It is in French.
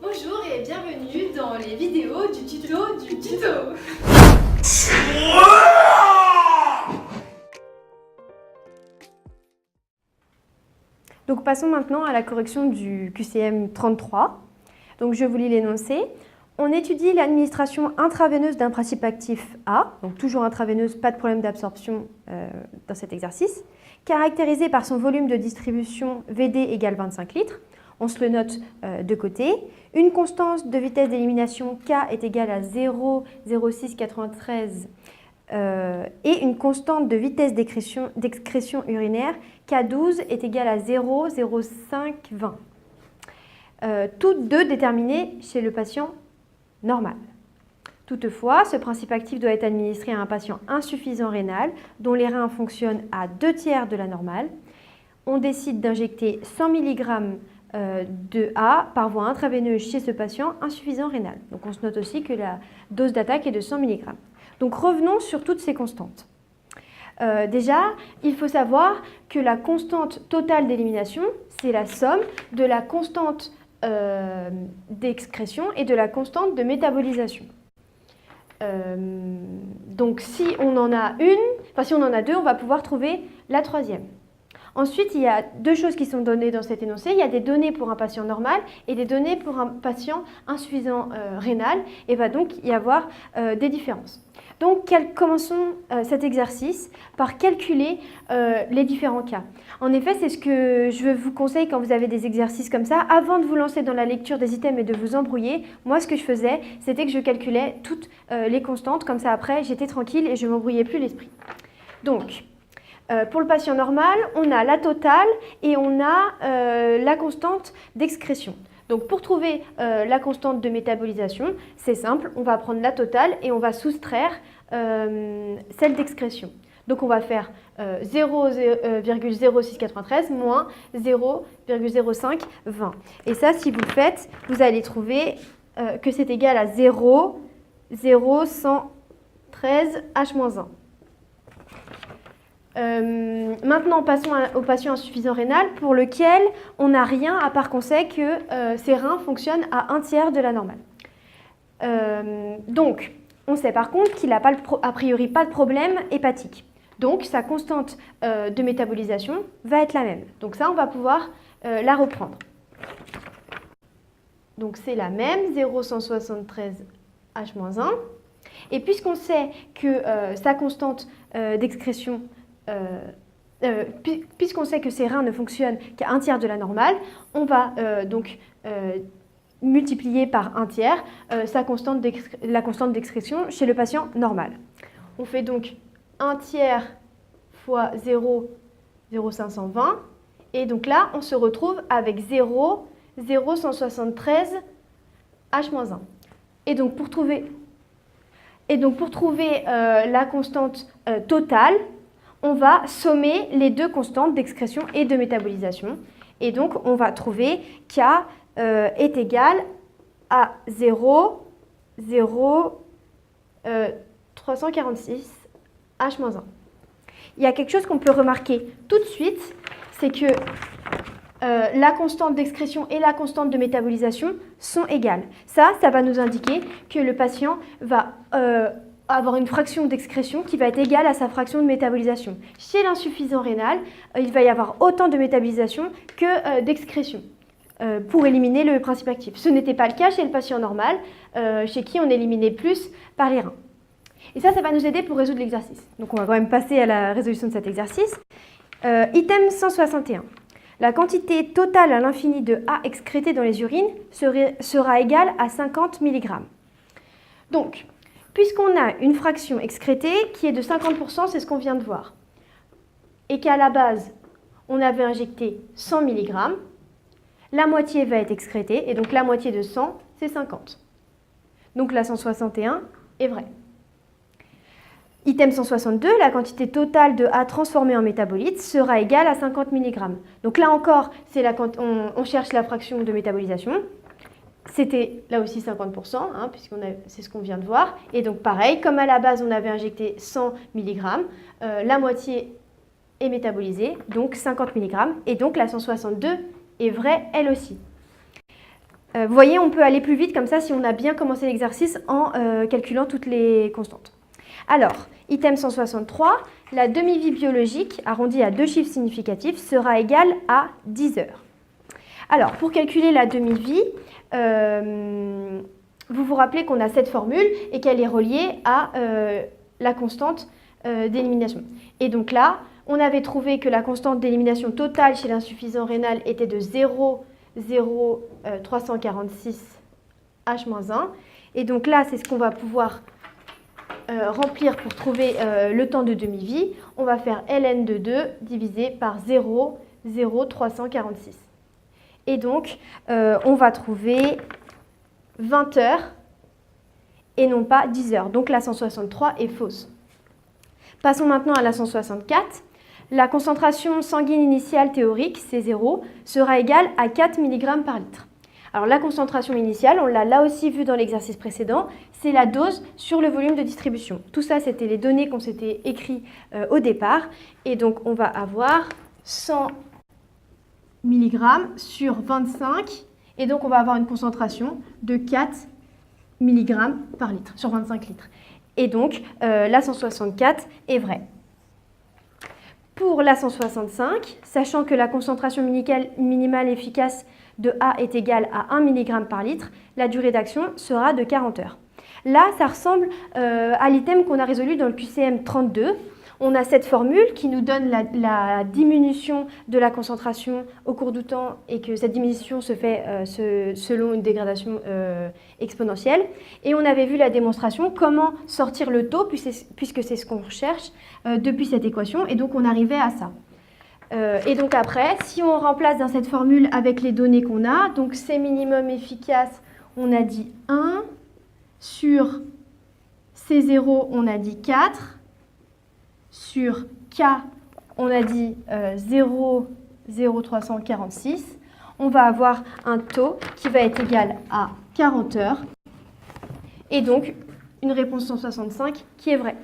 Bonjour et bienvenue dans les vidéos du tuto du tuto. Donc passons maintenant à la correction du QCM 33. Donc je vous lis l'énoncé. On étudie l'administration intraveineuse d'un principe actif A, donc toujours intraveineuse, pas de problème d'absorption dans cet exercice, caractérisé par son volume de distribution VD égale 25 litres. On se le note de côté. Une constance de vitesse d'élimination K est égale à 0,0693 et une constante de vitesse d'excrétion urinaire K12 est égale à 0,0520. Toutes deux déterminées chez le patient normal. Toutefois, ce principe actif doit être administré à un patient insuffisant rénal dont les reins fonctionnent à 2/3 de la normale. On décide d'injecter 100 mg de A par voie intraveineuse chez ce patient insuffisant rénal. Donc on se note aussi que la dose d'attaque est de 100 mg. Donc revenons sur toutes ces constantes. Déjà, il faut savoir que la constante totale d'élimination, c'est la somme de la constante d'excrétion et de la constante de métabolisation. Donc si on en a si on en a deux, on va pouvoir trouver la troisième. Ensuite, il y a deux choses qui sont données dans cet énoncé. Il y a des données pour un patient normal et des données pour un patient insuffisant rénal. Et va donc y avoir des différences. Donc, commençons cet exercice par calculer les différents cas. En effet, c'est ce que je vous conseille quand vous avez des exercices comme ça. Avant de vous lancer dans la lecture des items et de vous embrouiller, moi, ce que je faisais, c'était que je calculais toutes les constantes. Comme ça, après, j'étais tranquille et je ne m'embrouillais plus l'esprit. Donc, pour le patient normal, on a la totale et on a la constante d'excrétion. Donc pour trouver la constante de métabolisation, c'est simple, on va prendre la totale et on va soustraire celle d'excrétion. Donc on va faire 0,0693 moins 0,0520. Et ça, si vous le faites, vous allez trouver que c'est égal à 0,0113 H-1. Maintenant, passons au patient insuffisant rénal pour lequel on n'a rien à part qu'on sait que ses reins fonctionnent à 1/3 de la normale. Donc, on sait par contre qu'il n'a a priori pas de problème hépatique. Donc, sa constante de métabolisation va être la même. Donc ça, on va pouvoir la reprendre. Donc c'est la même, 0,173 H-1. Et puisqu'on sait que sa constante d'excrétion puisqu'on sait que ces reins ne fonctionnent qu'à 1/3 de la normale, on va donc multiplier par 1/3 la constante d'excrétion chez le patient normal. On fait donc 1/3 fois 0,0520 et donc là on se retrouve avec 0,0173 H-1. Et donc pour trouver la constante totale, on va sommer les deux constantes d'excrétion et de métabolisation. Et donc, on va trouver K est égal à 0,0346 H-1. Il y a quelque chose qu'on peut remarquer tout de suite, c'est que la constante d'excrétion et la constante de métabolisation sont égales. Ça va nous indiquer que le patient va avoir une fraction d'excrétion qui va être égale à sa fraction de métabolisation. Chez l'insuffisant rénal, il va y avoir autant de métabolisation que d'excrétion pour éliminer le principe actif. Ce n'était pas le cas chez le patient normal, chez qui on éliminait plus par les reins. Et ça va nous aider pour résoudre l'exercice. Donc on va quand même passer à la résolution de cet exercice. Item 161. La quantité totale à l'infini de A excrétée dans les urines sera égale à 50 mg. Donc, puisqu'on a une fraction excrétée qui est de 50%, c'est ce qu'on vient de voir, et qu'à la base, on avait injecté 100 mg, la moitié va être excrétée, et donc la moitié de 100, c'est 50. Donc la 161 est vraie. Item 162, la quantité totale de A transformée en métabolite sera égale à 50 mg. Donc là encore, on cherche la fraction de métabolisation. C'était là aussi 50%, hein, c'est ce qu'on vient de voir. Et donc pareil, comme à la base on avait injecté 100 mg, la moitié est métabolisée, donc 50 mg. Et donc la 162 est vraie elle aussi. Vous voyez, on peut aller plus vite comme ça si on a bien commencé l'exercice en calculant toutes les constantes. Alors, item 163, la demi-vie biologique, arrondie à 2 chiffres significatifs, sera égale à 10 heures. Alors, pour calculer la demi-vie, vous vous rappelez qu'on a cette formule et qu'elle est reliée à la constante d'élimination. Et donc là, on avait trouvé que la constante d'élimination totale chez l'insuffisant rénal était de 0,0346 H-1. Et donc là, c'est ce qu'on va pouvoir remplir pour trouver le temps de demi-vie. On va faire ln de 2 divisé par 0,0346. Et donc, on va trouver 20 heures et non pas 10 heures. Donc la 163 est fausse. Passons maintenant à la 164. La concentration sanguine initiale théorique, C0, sera égale à 4 mg par litre. Alors la concentration initiale, on l'a là aussi vu dans l'exercice précédent, c'est la dose sur le volume de distribution. Tout ça, c'était les données qu'on s'était écrites au départ. Et donc, on va avoir 100 mg sur 25. Et donc, on va avoir une concentration de 4 mg par litre sur 25 litres. Et donc, la 164 est vraie. Pour la 165, sachant que la concentration minimale efficace de A est égale à 1 mg par litre, la durée d'action sera de 40 heures. Là, ça ressemble à l'item qu'on a résolu dans le QCM 32. On a cette formule qui nous donne la diminution de la concentration au cours du temps et que cette diminution se fait selon une dégradation exponentielle. Et on avait vu la démonstration, comment sortir le taux, puisque c'est ce qu'on recherche depuis cette équation. Et donc, on arrivait à ça. Et donc après, si on remplace dans cette formule avec les données qu'on a, donc C minimum efficace, on a dit 1, sur C0, on a dit 4, sur K, on a dit 0,0346, on va avoir un taux qui va être égal à 40 heures, et donc une réponse 165 qui est vraie.